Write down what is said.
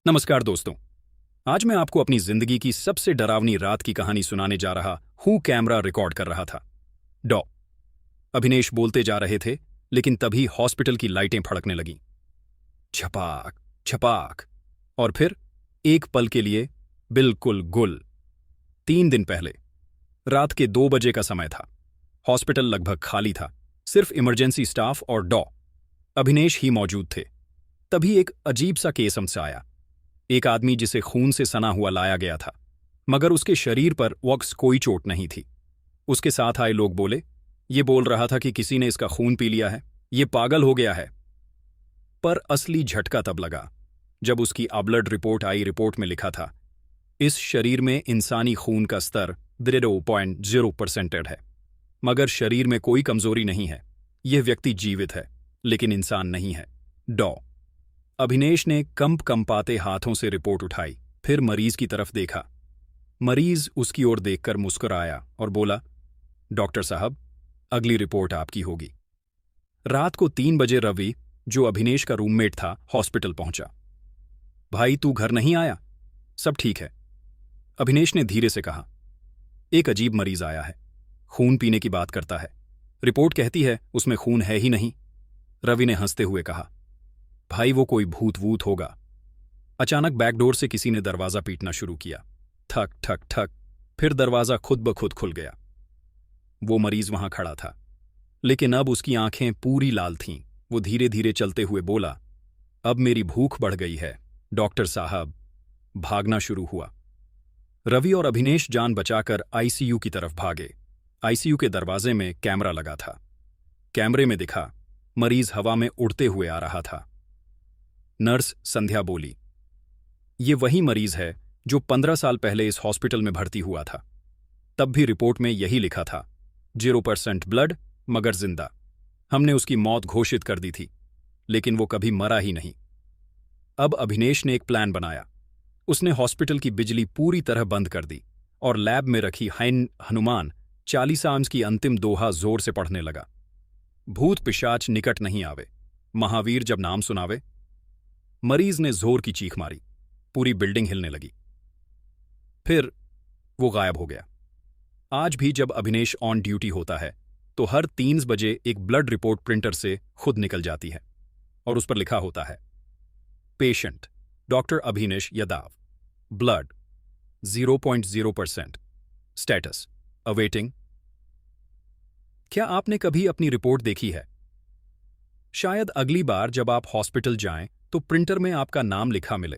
नमस्कार दोस्तों। आज मैं आपको अपनी जिंदगी की सबसे डरावनी रात की कहानी सुनाने जा रहा हूं। कैमरा रिकॉर्ड कर रहा था। डॉ अभिनेश बोलते जा रहे थे, लेकिन तभी हॉस्पिटल की लाइटें फड़कने लगीं। छपाक छपाक। और फिर एक पल के लिए बिल्कुल गुल। 3 दिन पहले रात के 2 बजे का समय था। हॉस्पिटल लगभग खाली था। सिर्फ इमरजेंसी स्टाफ और डॉ अभिनेश ही मौजूद थे। तभी एक अजीब सा केस हमसे आया। एक आदमी जिसे खून से सना हुआ लाया गया था, मगर उसके शरीर पर वॉक्स कोई चोट नहीं थी। उसके साथ आए लोग बोले, ये बोल रहा था कि किसी ने इसका खून पी लिया है, ये पागल हो गया है। पर असली झटका तब लगा जब उसकी ब्लड रिपोर्ट आई। रिपोर्ट में लिखा था, इस शरीर में इंसानी खून का स्तर 0.0% है, मगर शरीर में कोई कमजोरी नहीं है। यह व्यक्ति जीवित है, लेकिन इंसान नहीं है। डॉ अभिनेश ने कंपाते हाथों से रिपोर्ट उठाई, फिर मरीज की तरफ देखा। मरीज उसकी ओर देखकर मुस्कुराया और बोला, डॉक्टर साहब, अगली रिपोर्ट आपकी होगी। रात को 3 बजे रवि, जो अभिनेश का रूममेट था, हॉस्पिटल पहुंचा। भाई, तू घर नहीं आया? सब ठीक है, अभिनेश ने धीरे से कहा। एक अजीब मरीज आया है, खून पीने की बात करता है। रिपोर्ट कहती है उसमें खून है ही नहीं। रवि ने हंसते हुए कहा, भाई, वो कोई भूत वूत होगा। अचानक बैकडोर से किसी ने दरवाजा पीटना शुरू किया। ठक ठक ठक। फिर दरवाजा खुद ब खुद खुल गया। वो मरीज वहां खड़ा था, लेकिन अब उसकी आंखें पूरी लाल थीं। वो धीरे धीरे चलते हुए बोला, अब मेरी भूख बढ़ गई है डॉक्टर साहब। भागना शुरू हुआ। रवि और अभिनेश जान बचाकर आईसीयू की तरफ भागे। आईसीयू के दरवाजे में कैमरा लगा था। कैमरे में दिखा, मरीज हवा में उड़ते हुए आ रहा था। नर्स संध्या बोली, ये वही मरीज है जो 15 साल पहले इस हॉस्पिटल में भर्ती हुआ था। तब भी रिपोर्ट में यही लिखा था, 0% ब्लड, मगर जिंदा। हमने उसकी मौत घोषित कर दी थी, लेकिन वो कभी मरा ही नहीं। अब अभिनेश ने एक प्लान बनाया। उसने हॉस्पिटल की बिजली पूरी तरह बंद कर दी और लैब में रखी हनुमान चालीसाम्स की अंतिम दोहा जोर से पढ़ने लगा। भूत पिशाच निकट नहीं आवे, महावीर जब नाम सुनावे। मरीज ने जोर की चीख मारी। पूरी बिल्डिंग हिलने लगी। फिर वो गायब हो गया। आज भी जब अभिनेश ऑन ड्यूटी होता है, तो हर 3 बजे एक ब्लड रिपोर्ट प्रिंटर से खुद निकल जाती है और उस पर लिखा होता है, patient doctor Abhinesh Yadav, blood 0.0%, status awaiting. क्या आपने कभी अपनी रिपोर्ट देखी है? शायद अगली बार जब आप हॉस्पिटल जाएं तो प्रिंटर में आपका नाम लिखा मिले,